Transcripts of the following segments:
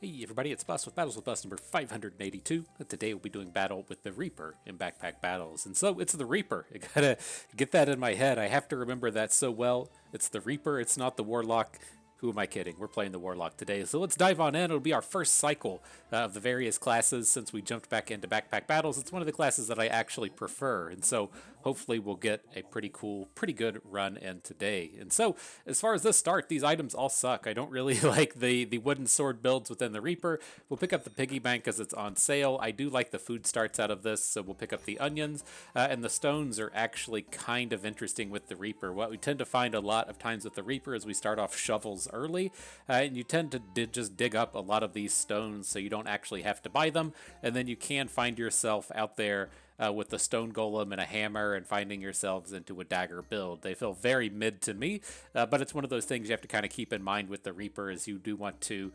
Hey everybody, it's Bus with Battles with Bus number 582. Today we'll be doing battle with the Reaper in Backpack Battles. And so it's the Reaper. I gotta get that in my head. I have to remember that so well. It's the Reaper, it's not the Warlock. Who am I kidding? We're playing the Warlock today. So let's dive on in. It'll be our first cycle of the various classes since we jumped back into Backpack Battles. It's one of the classes that I actually prefer. And so hopefully we'll get a pretty cool, pretty good run in today. And so as far as this start, these items all suck. I don't really like the wooden sword builds within the Reaper. We'll pick up the piggy bank as it's on sale. I do like the food starts out of this, so we'll pick up the onions. And the stones are actually kind of interesting with the Reaper. What we tend to find a lot of times with the Reaper is we start off shovels early, and you tend to just dig up a lot of these stones so you don't actually have to buy them, and then you can find yourself out there with the stone golem and a hammer and finding yourselves into a dagger build. They feel very mid to me, but it's one of those things you have to kind of keep in mind with the Reaper is you do want to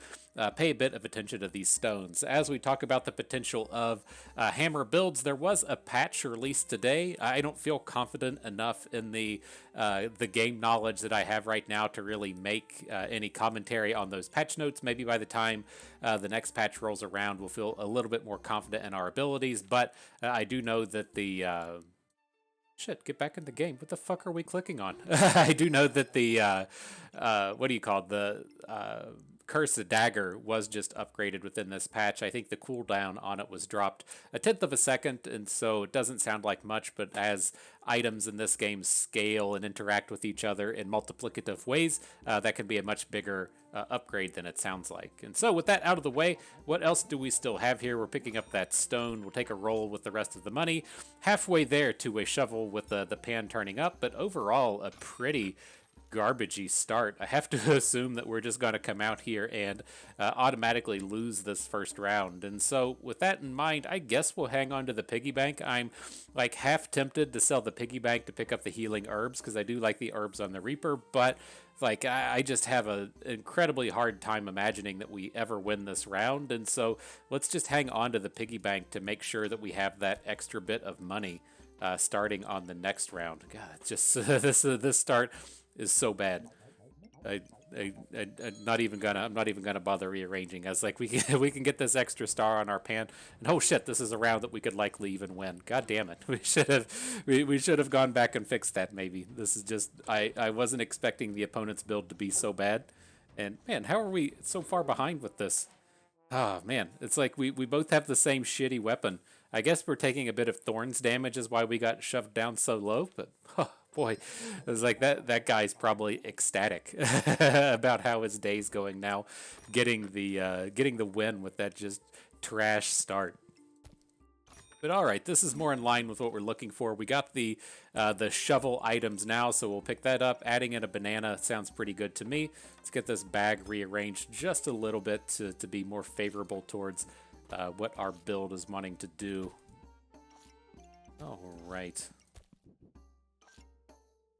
pay a bit of attention to these stones. As we talk about the potential of hammer builds, there was a patch released today. I don't feel confident enough in the game knowledge that I have right now to really make any commentary on those patch notes. Maybe by the time the next patch rolls around, we'll feel a little bit more confident in our abilities, but I do know that the shit, get back in the game. What the fuck are we clicking on? I do know that the what do you call it? The Cursed Dagger was just upgraded within this patch. I think the cooldown on it was dropped a tenth of a second, and so it doesn't sound like much, but as items in this game scale and interact with each other in multiplicative ways, that can be a much bigger upgrade than it sounds like. And so with that out of the way, what else do we still have here? We're picking up that stone. We'll take a roll with the rest of the money. Halfway there to a shovel with the pan turning up, but overall a pretty garbagey start. I have to assume that we're just going to come out here and automatically lose this first round. And so with that in mind, I guess we'll hang on to the piggy bank. I'm like half tempted to sell the piggy bank to pick up the healing herbs because I do like the herbs on the Reaper, but like I just have an incredibly hard time imagining that we ever win this round. And so let's just hang on to the piggy bank to make sure that we have that extra bit of money starting on the next round. God, it's just this start is so bad. I'm not even gonna bother rearranging. I was like, we can get this extra star on our pan, and oh shit, this is a round that we could likely even win. God damn it, we should have gone back and fixed that. Maybe this is just I wasn't expecting the opponent's build to be so bad, and man, how are we so far behind with this? Oh man, it's like we both have the same shitty weapon. I guess we're taking a bit of thorns damage is why we got shoved down so low, but oh, boy, it was like that guy's probably ecstatic about how his day's going now, getting the win with that just trash start. But all right, this is more in line with what we're looking for. We got the shovel items now, so we'll pick that up. Adding in a banana sounds pretty good to me. Let's get this bag rearranged just a little bit to be more favorable towards what our build is wanting to do. All right.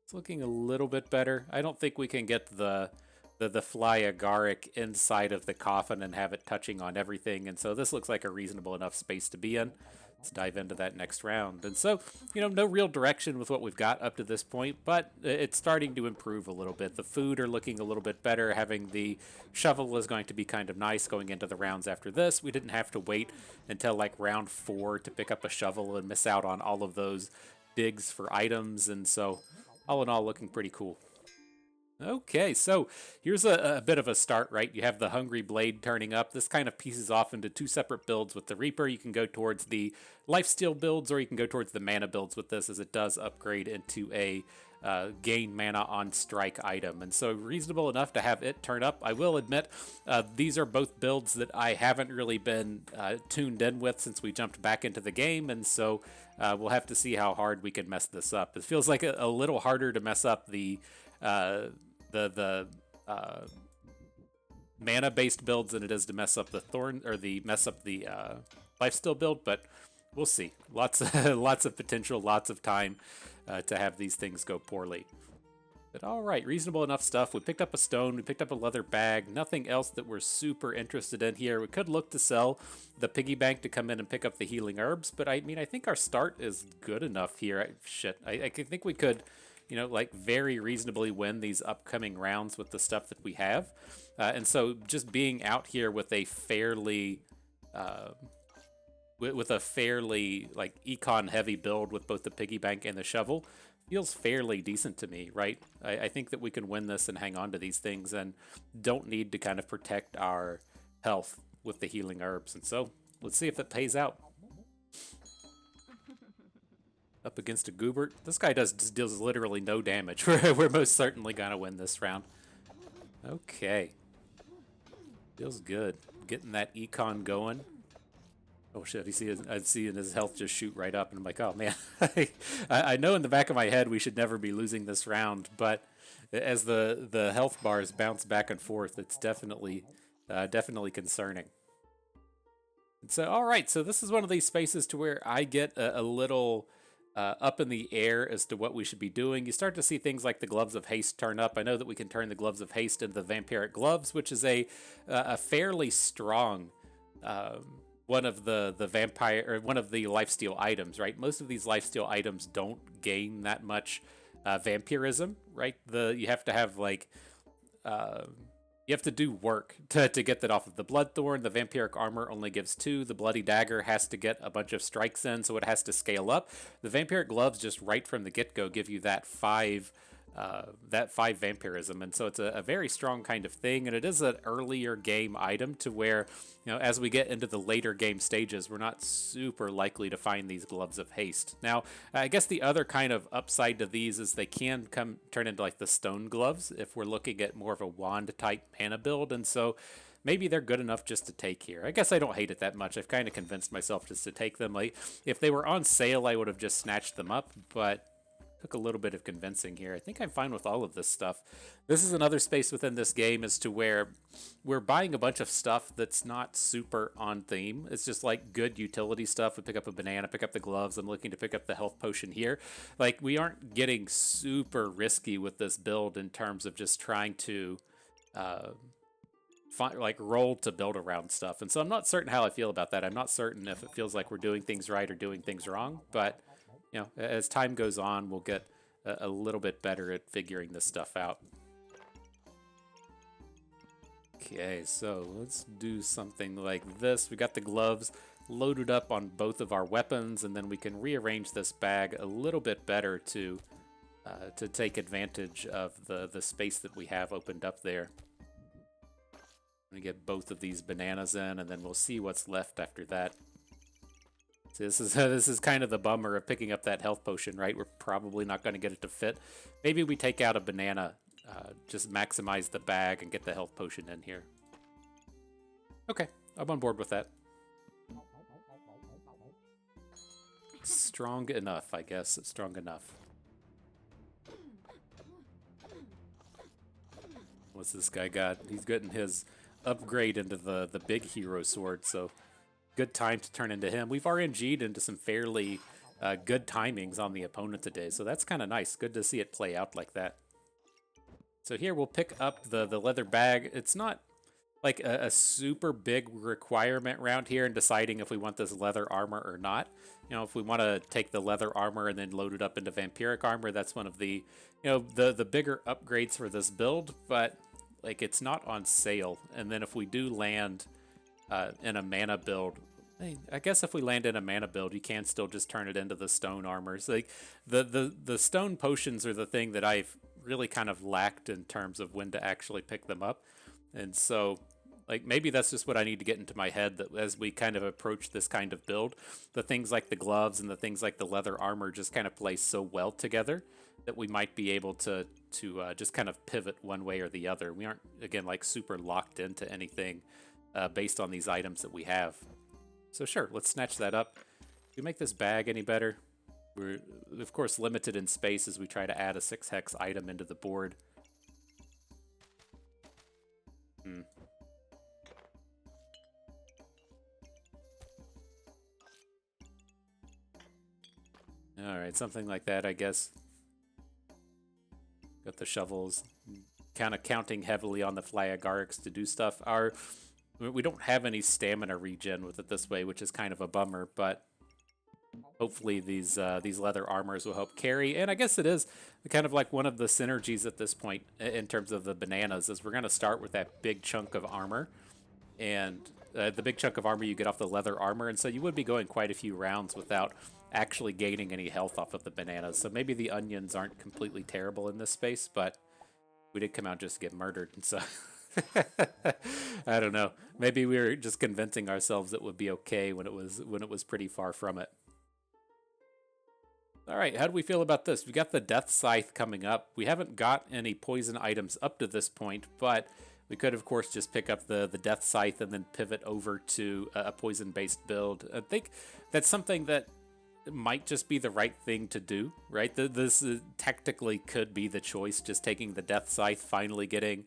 It's looking a little bit better. I don't think we can get the fly agaric inside of the coffin and have it touching on everything, and so this looks like a reasonable enough space to be in. Let's dive into that next round. And so, no real direction with what we've got up to this point, but it's starting to improve a little bit. The food are looking a little bit better. Having the shovel is going to be kind of nice going into the rounds after this. We didn't have to wait until like round 4 to pick up a shovel and miss out on all of those digs for items, and so all in all, looking pretty cool. Okay, so here's a bit of a start, right? You have the Hungry Blade turning up. This kind of pieces off into two separate builds with the Reaper. You can go towards the Lifesteal builds, or you can go towards the mana builds with this, as it does upgrade into a gain mana on strike item. And so reasonable enough to have it turn up. I will admit, these are both builds that I haven't really been tuned in with since we jumped back into the game, and so we'll have to see how hard we can mess this up. It feels like a little harder to mess up the mana based builds than it is to mess up the lifesteal build, but we'll see. Lots of potential, lots of time to have these things go poorly. But all right, reasonable enough stuff. We picked up a stone, we picked up a leather bag, nothing else that we're super interested in here. We could look to sell the piggy bank to come in and pick up the healing herbs, but I mean, I think our start is good enough here. I think we could like very reasonably win these upcoming rounds with the stuff that we have. And so just being out here with a fairly uh, with a fairly like econ heavy build with both the piggy bank and the shovel feels fairly decent to me, right? I think that we can win this and hang on to these things and don't need to kind of protect our health with the healing herbs. And so let's see if that pays out. Up against a Goobert. This guy deals literally no damage. We're most certainly going to win this round. Okay. Feels good. Getting that econ going. Oh shit, I'd see his health just shoot right up, and I'm like, oh man. I know in the back of my head we should never be losing this round, but as the health bars bounce back and forth, it's definitely concerning. And so, all right, so this is one of these spaces to where I get a little up in the air as to what we should be doing. You start to see things like the Gloves of Haste turn up. I know that we can turn the Gloves of Haste into the Vampiric Gloves, which is a fairly strong one of the vampire or one of the lifesteal items, right? Most of these lifesteal items don't gain that much vampirism, right? You have to have like you have to do work to get that off of the Bloodthorn. The Vampiric Armor only gives 2. The Bloody Dagger has to get a bunch of strikes in, so it has to scale up. The Vampiric Gloves, just right from the get-go, give you that 5 vampirism, and so it's a very strong kind of thing, and it is an earlier game item to where, as we get into the later game stages, we're not super likely to find these Gloves of Haste. Now, I guess the other kind of upside to these is they can turn into like the Stone Gloves if we're looking at more of a wand type mana build, and so maybe they're good enough just to take here. I guess I don't hate it that much. I've kind of convinced myself just to take them. Like, if they were on sale, I would have just snatched them up, but took a little bit of convincing here. I think I'm fine with all of this stuff. This is another space within this game as to where we're buying a bunch of stuff that's not super on theme. It's just like good utility stuff. We pick up a banana, pick up the gloves. I'm looking to pick up the health potion here. Like, we aren't getting super risky with this build in terms of just trying to roll to build around stuff. And so I'm not certain how I feel about that. I'm not certain if it feels like we're doing things right or doing things wrong, but as time goes on, we'll get a little bit better at figuring this stuff out. Okay, so let's do something like this. We got the gloves loaded up on both of our weapons, and then we can rearrange this bag a little bit better to take advantage of the space that we have opened up there. I'm gonna get both of these bananas in, and then we'll see what's left after that. This is kind of the bummer of picking up that health potion, right? We're probably not going to get it to fit. Maybe we take out a banana, just maximize the bag and get the health potion in here. Okay, I'm on board with that. Strong enough, I guess. It's strong enough. What's this guy got? He's getting his upgrade into the big hero sword, so good time to turn into him. We've RNG'd into some fairly good timings on the opponent today, so that's kind of nice. Good to see it play out like that. So here we'll pick up the leather bag. It's not like a super big requirement around here in deciding if we want this leather armor or not. If we want to take the leather armor and then load it up into vampiric armor, that's one of the the bigger upgrades for this build, but like it's not on sale. And then if we do land in a mana build, I guess if we land in a mana build, you can still just turn it into the stone armors. Like the stone potions are the thing that I've really kind of lacked in terms of when to actually pick them up. And so like maybe that's just what I need to get into my head, that as we kind of approach this kind of build, the things like the gloves and the things like the leather armor just kind of play so well together that we might be able to just kind of pivot one way or the other. We aren't, again, like super locked into anything based on these items that we have. So sure, let's snatch that up. Do we make this bag any better? We're, of course, limited in space as we try to add a 6-hex item into the board. Alright, something like that, I guess. Got the shovels. Kind of counting heavily on the Flyagarics to do stuff. We don't have any stamina regen with it this way, which is kind of a bummer, but Hopefully these leather armors will help carry. And I guess it is kind of like one of the synergies at this point in terms of the bananas is we're going to start with that big chunk of armor. And the big chunk of armor you get off the leather armor. And so you would be going quite a few rounds without actually gaining any health off of the bananas. So maybe the onions aren't completely terrible in this space, but we did come out just to get murdered. And so I don't know. Maybe we were just convincing ourselves it would be okay when it was pretty far from it. All right, how do we feel about this? We got the Death Scythe coming up. We haven't got any poison items up to this point, but we could, of course, just pick up the Death Scythe and then pivot over to a poison-based build. I think that's something that might just be the right thing to do, right? This technically could be the choice, just taking the Death Scythe, finally getting,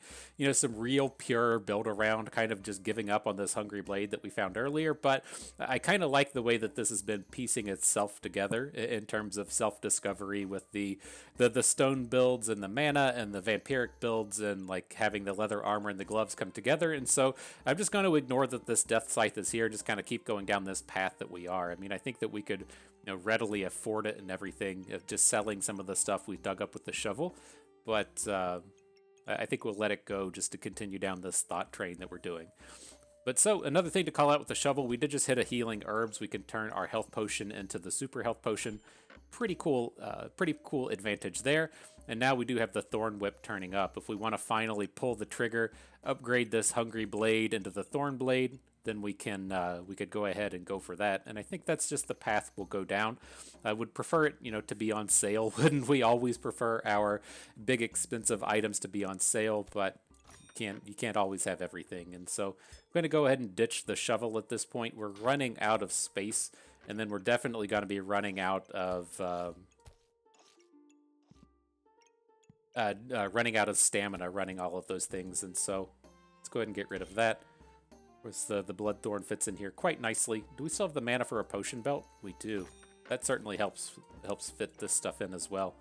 some real pure build around, kind of just giving up on this Hungry Blade that we found earlier. But I kind of like the way that this has been piecing itself together in terms of self-discovery with the stone builds and the mana and the vampiric builds and like having the leather armor and the gloves come together. And so I'm just going to ignore that this Death Scythe is here, just kind of keep going down this path that we are. I mean, I think that we could readily afford it and everything, just selling some of the stuff we dug up with the shovel. But I think we'll let it go just to continue down this thought train that we're doing. But so another thing to call out with the shovel, we did just hit a healing herbs. We can turn our health potion into the super health potion. Pretty cool advantage there. And now we do have the Thorn Whip turning up. If we want to finally pull the trigger, upgrade this Hungry Blade into the Thorn Blade, then we could go ahead and go for that. And I think that's just the path we'll go down. I would prefer it, to be on sale. Wouldn't we always prefer our big expensive items to be on sale? But you can't always have everything. And so I'm going to go ahead and ditch the shovel at this point. We're running out of space, and then we're definitely going to be running out of stamina running all of those things. And so let's go ahead and get rid of that. Of course, the Bloodthorn fits in here quite nicely. Do we still have the mana for a potion belt? We do. That certainly helps fit this stuff in as well.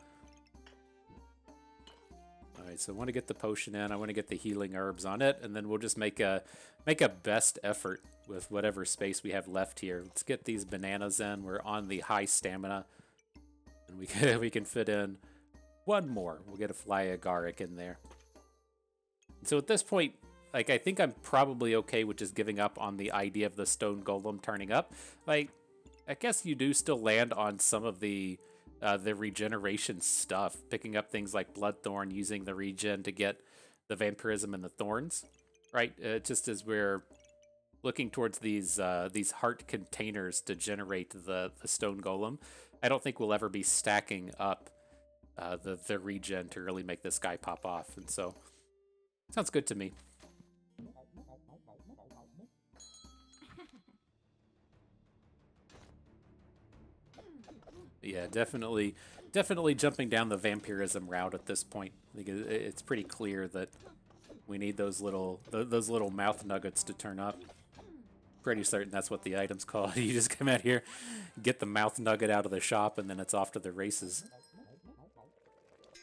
All right, so I want to get the potion in. I want to get the healing herbs on it, and then we'll just make a best effort with whatever space we have left here. Let's get these bananas in. We're on the high stamina, and we can fit in one more. We'll get a fly agaric in there. So at this point, I think I'm probably okay with just giving up on the idea of the stone golem turning up. I guess you do still land on some of the regeneration stuff, picking up things like Bloodthorn, using the regen to get the vampirism and the thorns, right? Just as we're looking towards these heart containers to generate the stone golem, I don't think we'll ever be stacking up the regen to really make this guy pop off. And so, sounds good to me. Yeah, definitely jumping down the vampirism route at this point. I think it's pretty clear that we need those little mouth nuggets to turn up. Pretty certain that's what the item's called. You just come out here, get the mouth nugget out of the shop, and then it's off to the races.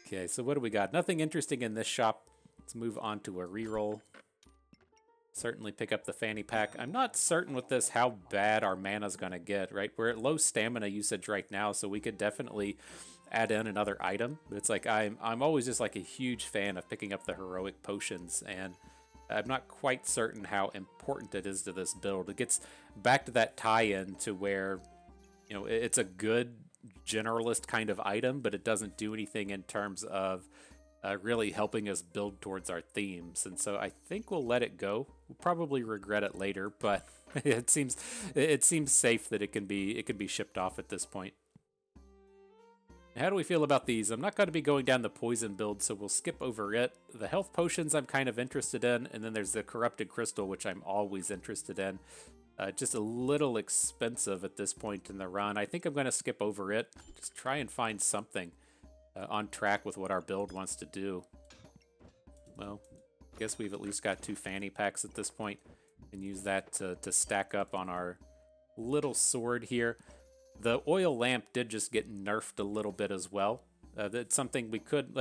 Okay, so what do we got? Nothing interesting in this shop. Let's move on to a reroll. Certainly pick up the fanny pack. I'm not certain with this how bad our mana's going to get, right? We're at low stamina usage right now, so we could definitely add in another item. But it's like I'm always just like a huge fan of picking up the heroic potions, and I'm not quite certain how important it is to this build. It gets back to that tie-in to where, it's a good generalist kind of item, but it doesn't do anything in terms of really helping us build towards our themes. And so I think we'll let it go. We'll probably regret it later, but it seems safe that it can be shipped off at this point. How do we feel about these? I'm not going to be going down the poison build, so we'll skip over it. The health potions I'm kind of interested in, and then there's the corrupted crystal, which I'm always interested in. Just a little expensive at this point in the run. I think I'm going to skip over it. Just try and find something on track with what our build wants to do. Well, I guess we've at least got 2 fanny packs at this point, and use that to stack up on our little sword here. The oil lamp did just get nerfed a little bit as well. That's something we could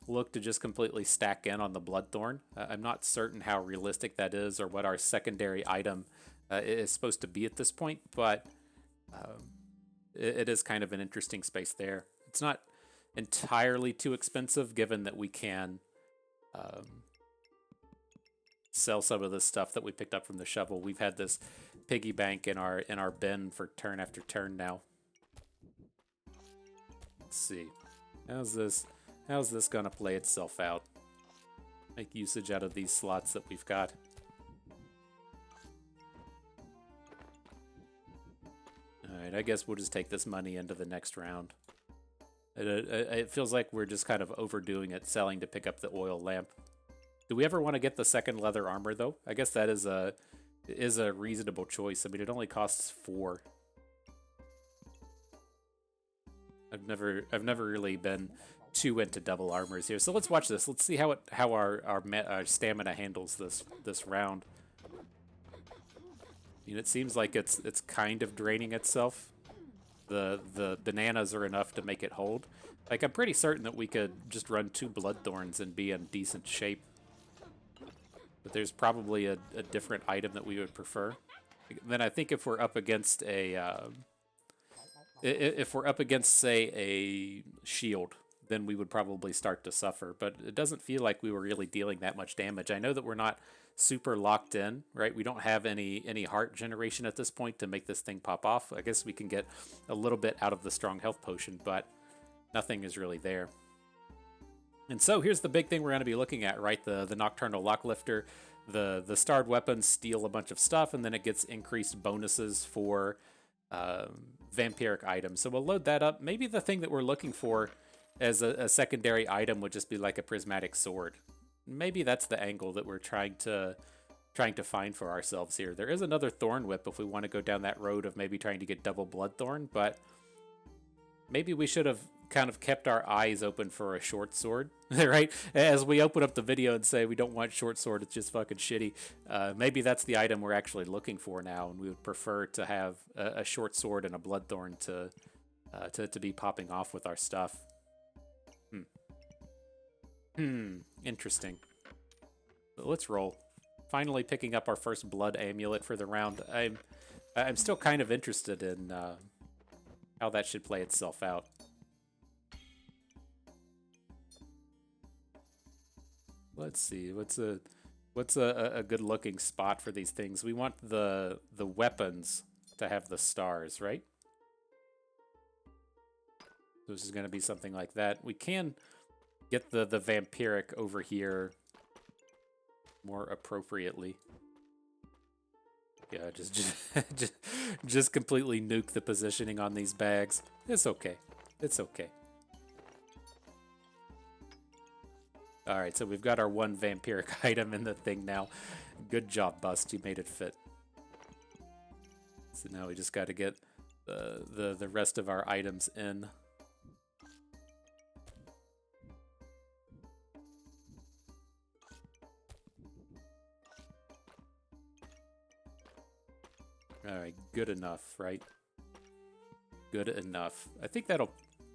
look to just completely stack in on the Bloodthorn. I'm not certain how realistic that is or what our secondary item is supposed to be at this point, but it is kind of an interesting space there. It's not entirely too expensive, given that we can sell some of the stuff that we picked up from the shovel. We've had this piggy bank in our bin for turn after turn now. Let's see. How's this gonna play itself out? Make usage out of these slots that we've got. Alright, I guess we'll just take this money into the next round. It feels like we're just kind of overdoing it, selling to pick up the oil lamp. Do we ever want to get the second leather armor, though? I guess that is a reasonable choice. I mean, it only costs 4. I've never really been too into double armors here. So let's watch this. Let's see how our stamina handles this round. I mean, it seems like it's kind of draining itself. The bananas are enough to make it hold. Like, I'm pretty certain that we could just run 2 Bloodthorns and be in decent shape. But there's probably a different item that we would prefer. Then I think if we're up against a say, a shield, then we would probably start to suffer. But it doesn't feel like we were really dealing that much damage. I know that we're not super locked in, right? We don't have any heart generation at this point to make this thing pop off. I guess we can get a little bit out of the strong health potion, but nothing is really there. And so here's the big thing we're going to be looking at, right? The Nocturnal Locklifter. The starred weapons steal a bunch of stuff, and then it gets increased bonuses for vampiric items. So we'll load that up. Maybe the thing that we're looking for as a secondary item would just be like a prismatic sword. Maybe that's the angle that we're trying to find for ourselves here. There is another thorn whip if we want to go down that road of maybe trying to get double bloodthorn, but maybe we should have kind of kept our eyes open for a short sword, right? As we open up the video and say we don't want short sword, it's just fucking shitty. Maybe that's the item we're actually looking for now, and we would prefer to have a short sword and a bloodthorn to be popping off with our stuff. Interesting. But let's roll. Finally picking up our first blood amulet for the round. I'm still kind of interested in how that should play itself out. Let's see. What's a good looking spot for these things? We want the weapons to have the stars, right? This is going to be something like that. We can get the vampiric over here more appropriately. Yeah, just completely nuke the positioning on these bags. It's okay. It's okay. All right, so we've got our 1 vampiric item in the thing now. Good job, Bust. You made it fit. So now we just got to get the rest of our items in. All right, good enough, right? Good enough. I think that'll...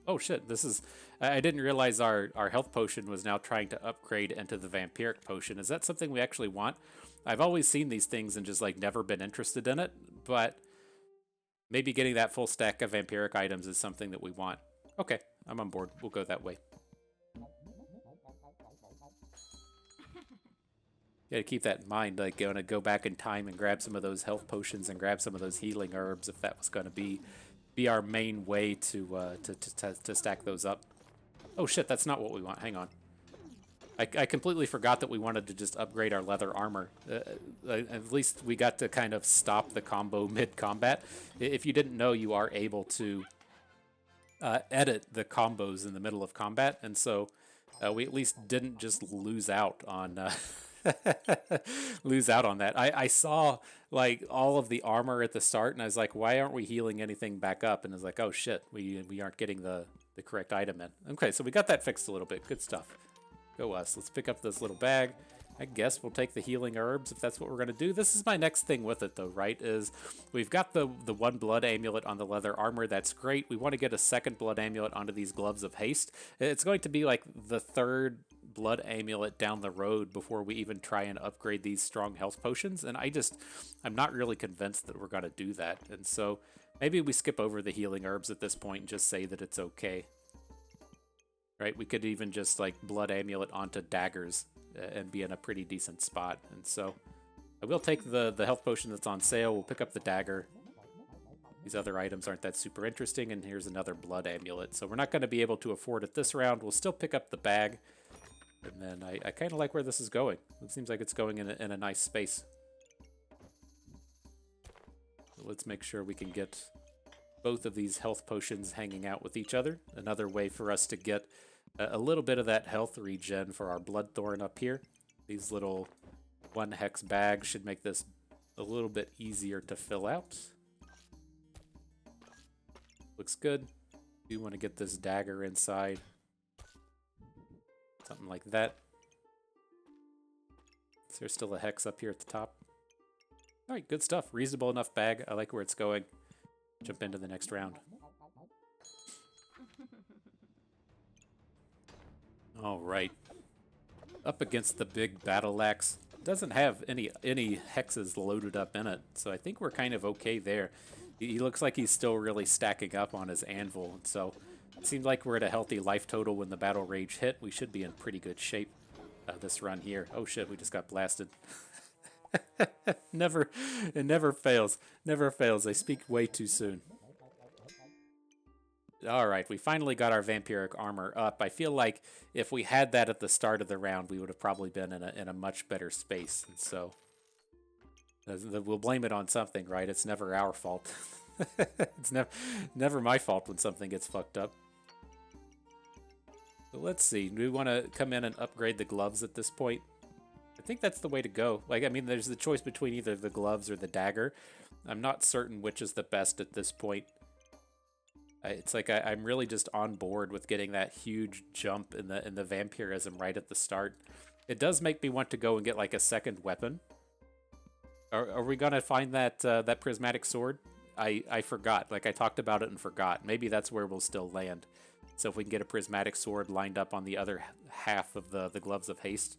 Oh shit, this is... I didn't realize our health potion was now trying to upgrade into the vampiric potion. Is that something we actually want? I've always seen these things and just like never been interested in it, but maybe getting that full stack of vampiric items is something that we want. Okay, I'm on board. We'll go that way. Gotta keep that in mind, like gonna go back in time and grab some of those health potions and grab some of those healing herbs if that was gonna be our main way to stack those up. Oh shit, that's not what we want. Hang on. I completely forgot that we wanted to just upgrade our leather armor. At least we got to kind of stop the combo mid-combat. If you didn't know, you are able to edit the combos in the middle of combat, and so we at least didn't just lose out on... lose out on that. I saw like all of the armor at the start and I was like, why aren't we healing anything back up? And I was like, oh shit, we aren't getting the correct item in. Okay, so we got that fixed a little bit. Good stuff. Go us. Let's pick up this little bag. I guess we'll take the healing herbs if that's what we're going to do. This is my next thing with it though, right? Is we've got the 1 blood amulet on the leather armor. That's great. We want to get a 2nd blood amulet onto these gloves of haste. It's going to be like the 3rd blood amulet down the road before we even try and upgrade these strong health potions, and I'm not really convinced that we're going to do that. And so Maybe we skip over the healing herbs at this point and just say that it's okay. Right? We could even just like blood amulet onto daggers and be in a pretty decent spot. And so I will take the health potion that's on sale. We'll pick up the dagger. These other items aren't that super interesting, and here's another blood amulet. So we're not going to be able to afford it this round. We'll still pick up the bag, and then I kind of like where this is going. It seems like it's going in a nice space. So let's make sure we can get both of these health potions hanging out with each other. Another way for us to get a little bit of that health regen for our Bloodthorn up here. These little 1 hex bags should make this a little bit easier to fill out. Looks good. We want to get this dagger inside. Something like that. Is there still a hex up here at the top? Alright, good stuff. Reasonable enough bag. I like where it's going. Jump into the next round. Alright. Up against the big battle axe. Doesn't have any hexes loaded up in it, so I think we're kind of okay there. He looks like he's still really stacking up on his anvil, so it seems like we're at a healthy life total when the battle rage hit. We should be in pretty good shape this run here. Oh shit, we just got blasted. It never fails. Never fails. I speak way too soon. Alright, we finally got our vampiric armor up. I feel like if we had that at the start of the round, we would have probably been in a much better space. And so we'll blame it on something, right? It's never our fault. It's never my fault when something gets fucked up. So let's see. Do we want to come in and upgrade the gloves at this point? I think that's the way to go. Like, I mean, there's the choice between either the gloves or the dagger. I'm not certain which is the best at this point. It's like I'm really just on board with getting that huge jump in the vampirism right at the start. It does make me want to go and get like a second weapon. Are we gonna find that that prismatic sword? I forgot. Like I talked about it and forgot. Maybe that's where we'll still land. So if we can get a prismatic sword lined up on the other half of the gloves of haste.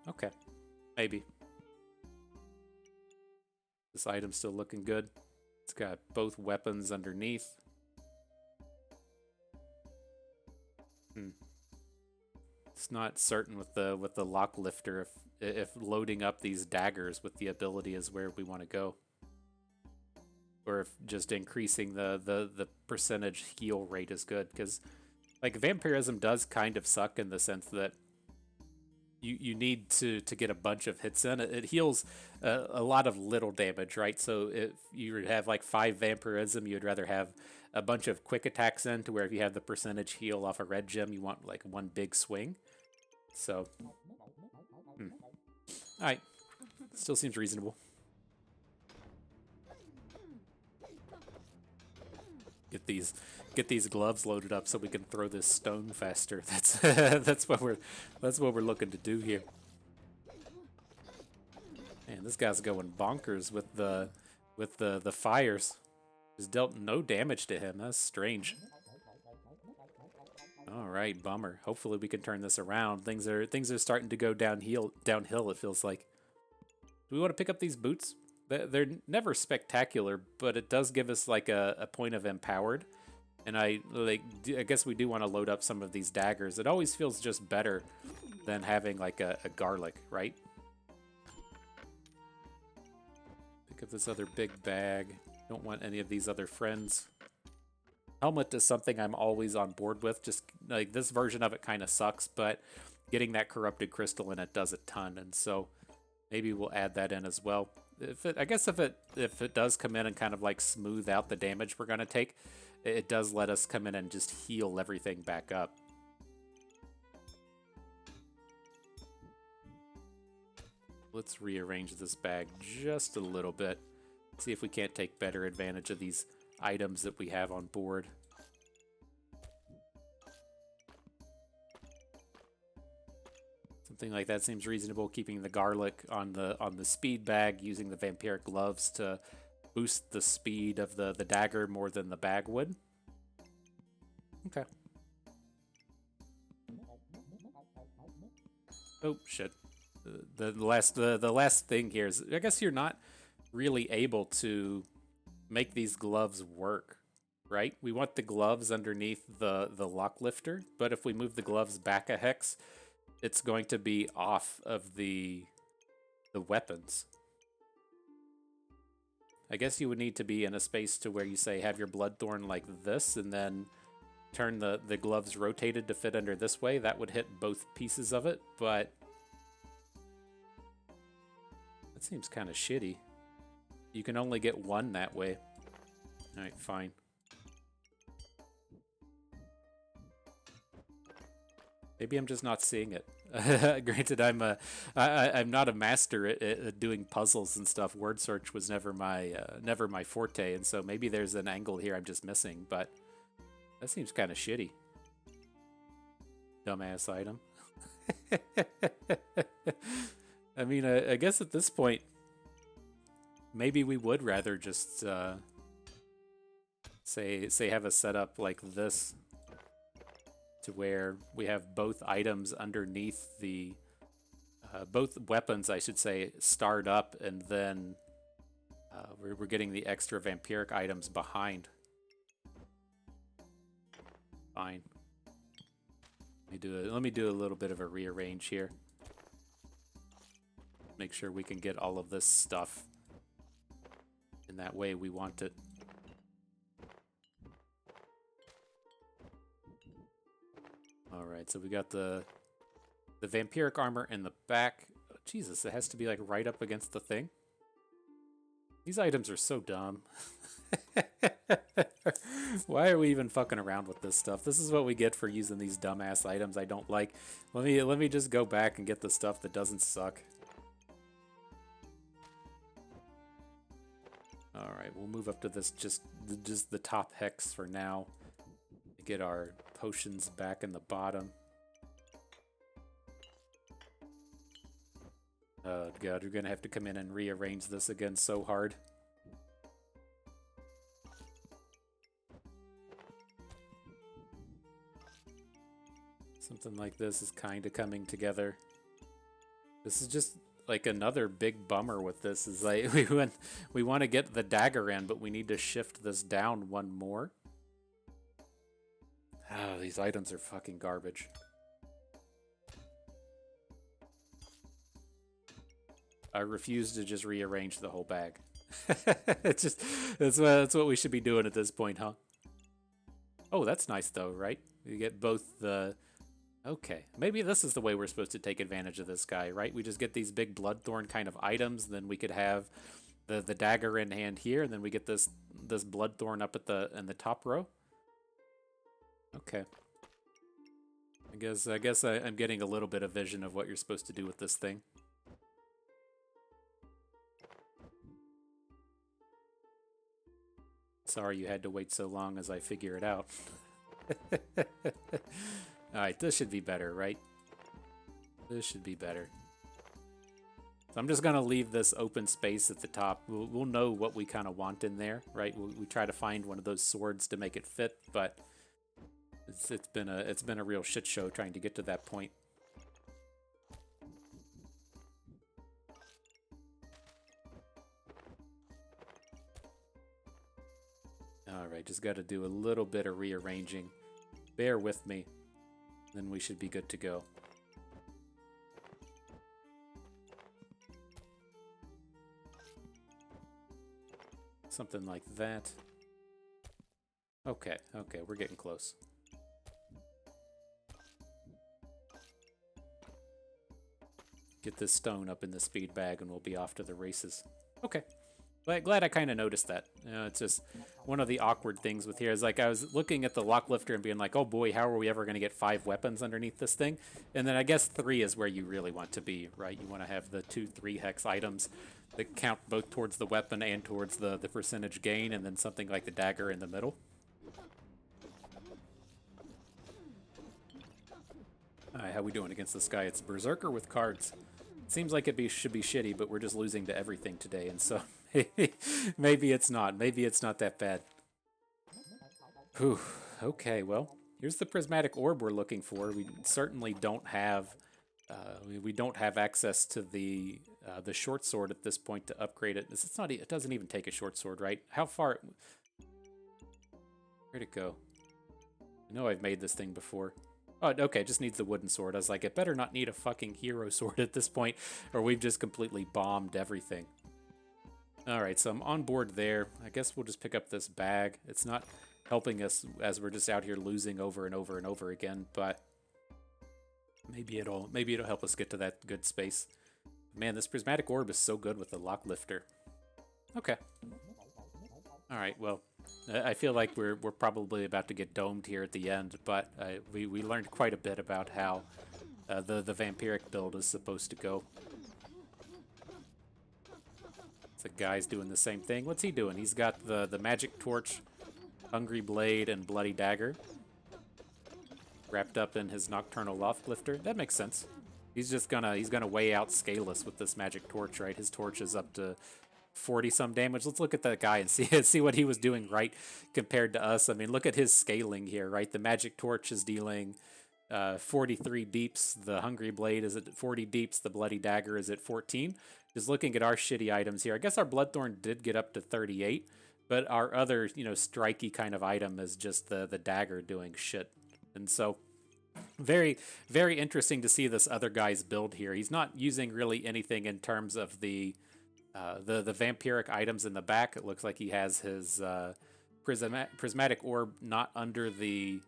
Okay, maybe. This item's still looking good. It's got both weapons underneath. It's not certain with the lock lifter if loading up these daggers with the ability is where we want to go, or if just increasing the percentage heal rate is good. Because like vampirism does kind of suck in the sense that you need to get a bunch of hits in. It heals a lot of little damage, right? So if you have like 5 vampirism, you'd rather have a bunch of quick attacks in, to where if you have the percentage heal off a red gem, you want like one big swing. So, alright, still seems reasonable. Get these gloves loaded up so we can throw this stone faster. That's that's what we're looking to do here. Man, this guy's going bonkers with the fires. Just dealt no damage to him. That's strange. All right, bummer. Hopefully we can turn this around. Things are starting to go downhill. It feels like. Do we want to pick up these boots? They're never spectacular, but it does give us like a point of empowered. And I guess we do want to load up some of these daggers. It always feels just better than having like a garlic, right? Pick up this other big bag. Don't want any of these other friends. Helmet is something I'm always on board with. Just like this version of it kind of sucks, but getting that corrupted crystal in it does a ton. And so maybe we'll add that in as well. I guess if it does come in and kind of like smooth out the damage we're gonna take, it does let us come in and just heal everything back up. Let's rearrange this bag just a little bit. See if we can't take better advantage of these items that we have on board. Something like that seems reasonable. Keeping the garlic on the speed bag, using the vampiric gloves to boost the speed of the dagger more than the bag would. Okay. Oh shit. The last thing here is, I guess you're not really able to make these gloves work, right? We want the gloves underneath the lock lifter, but if we move the gloves back a hex, it's going to be off of the weapons. I guess you would need to be in a space to where you say have your Bloodthorn like this, and then turn the gloves rotated to fit under this way. That would hit both pieces of it, but that seems kind of shitty. You can only get one that way. Alright, fine. Maybe I'm just not seeing it. Granted, I'm not a master at doing puzzles and stuff. Word search was never my forte, and so maybe there's an angle here I'm just missing. But that seems kind of shitty. Dumbass item. I mean, I guess at this point, maybe we would rather just say have a setup like this, to where we have both items underneath the both weapons, I should say, start up, and then we're getting the extra vampiric items behind. Fine. Let me do a little bit of a rearrange here. Make sure we can get all of this stuff in that way we want it. Alright, so we got the vampiric armor in the back. Oh, Jesus, it has to be like right up against the thing. These items are so dumb. Why are we even fucking around with this stuff? This is what we get for using these dumbass items I don't like. Let me just go back and get the stuff that doesn't suck. Alright, we'll move up to this just the top hex for now. Get our potions back in the bottom. Oh god, we're gonna have to come in and rearrange this again so hard. Something like this is kind of coming together. This is just like another big bummer with this, is like we want to get the dagger in, but we need to shift this down one more. Oh, these items are fucking garbage. I refuse to just rearrange the whole bag. It's just that's what we should be doing at this point, huh? Oh, that's nice though, right? You get both the... Okay, maybe this is the way we're supposed to take advantage of this guy, right? We just get these big Bloodthorn kind of items, then we could have the dagger in hand here, and then we get this Bloodthorn up at in the top row. Okay. I guess I'm getting a little bit of vision of what you're supposed to do with this thing. Sorry you had to wait so long as I figure it out. Alright, this should be better, right? This should be better. So I'm just going to leave this open space at the top. We'll know what we kind of want in there, right? We try to find one of those swords to make it fit, but it's been a real shit show trying to get to that point. Alright, just got to do a little bit of rearranging. Bear with me, then we should be good to go. Something like that. Okay, we're getting close. Get this stone up in the speed bag and we'll be off to the races. Okay. Glad I kind of noticed that. You know, it's just one of the awkward things with here is like I was looking at the lock lifter and being like, oh boy, how are we ever going to get 5 weapons underneath this thing? And then I guess 3 is where you really want to be, right? You want to have the 2-3 hex items that count both towards the weapon and towards the percentage gain, and then something like the dagger in the middle. Alright, how we doing against this guy? It's Berserker with cards. Seems like it should be shitty, but we're just losing to everything today, and so maybe it's not. Maybe it's not that bad. Whew. Okay, well, here's the prismatic orb we're looking for. We certainly don't have We don't have access to the short sword at this point to upgrade it. It's not. It doesn't even take a short sword, right? How far? Where'd it go? I know I've made this thing before. Oh, okay, it just needs the wooden sword. I was like, it better not need a fucking hero sword at this point, or we've just completely bombed everything. Alright, so I'm on board there. I guess we'll just pick up this bag. It's not helping us as we're just out here losing over and over and over again, but maybe it'll help us get to that good space. Man, this prismatic orb is so good with the lock lifter. Okay. Alright, well, I feel like we're probably about to get domed here at the end, but we learned quite a bit about how the vampiric build is supposed to go. The guy's doing the same thing. What's he doing? He's got the magic torch, hungry blade, and bloody dagger wrapped up in his nocturnal loft lifter. That makes sense. He's gonna weigh out Scaleless with this magic torch, right? His torch is up to 40 some damage. Let's look at that guy and see what he was doing right compared to us. I mean, look at his scaling here, right? The magic torch is dealing 43 deeps. The hungry blade is at 40 deeps. The bloody dagger is at 14. Just looking at our shitty items here, I guess our bloodthorn did get up to 38, but our other, strikey kind of item is just the dagger doing shit. And so very, very interesting to see this other guy's build here. He's not using really anything in terms of the vampiric items in the back. It looks like he has his prismatic orb not under the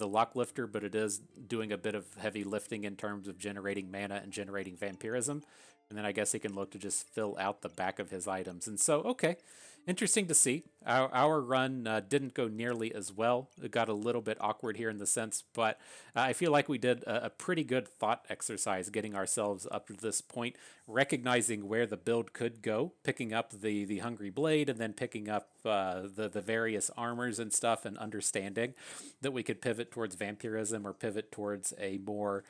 lock lifter, but it is doing a bit of heavy lifting in terms of generating mana and generating vampirism. And then I guess he can look to just fill out the back of his items. And so, okay, interesting to see. Our run didn't go nearly as well. It got a little bit awkward here in the sense, but I feel like we did a pretty good thought exercise getting ourselves up to this point, recognizing where the build could go, picking up the Hungry Blade, and then picking up the various armors and stuff, and understanding that we could pivot towards vampirism or pivot towards a more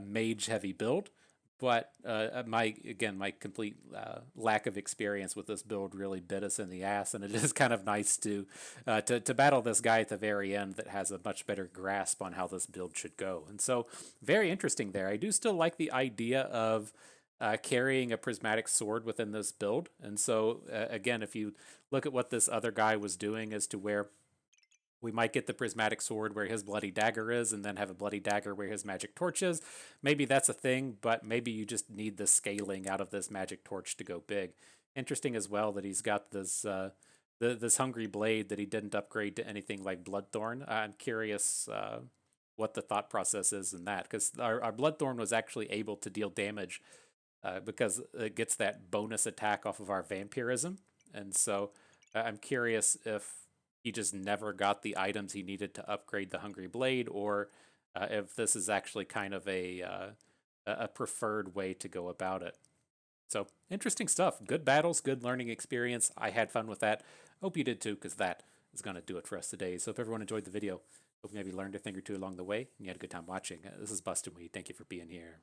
mage-heavy build. But my complete lack of experience with this build really bit us in the ass, and it is kind of nice to battle this guy at the very end that has a much better grasp on how this build should go. And so, very interesting there. I do still like the idea of carrying a prismatic sword within this build. And so, again, if you look at what this other guy was doing as to where we might get the prismatic sword where his bloody dagger is, and then have a bloody dagger where his magic torch is. Maybe that's a thing, but maybe you just need the scaling out of this magic torch to go big. Interesting as well that he's got this this hungry blade that he didn't upgrade to anything like Bloodthorn. I'm curious what the thought process is in that, because our Bloodthorn was actually able to deal damage because it gets that bonus attack off of our vampirism, and so I'm curious if he just never got the items he needed to upgrade the Hungry Blade, or if this is actually kind of a preferred way to go about it. So, interesting stuff. Good battles, good learning experience. I had fun with that. Hope you did too, because that is going to do it for us today. So if everyone enjoyed the video, hope you maybe learned a thing or two along the way, and you had a good time watching. This is Bustin' Weed. Thank you for being here.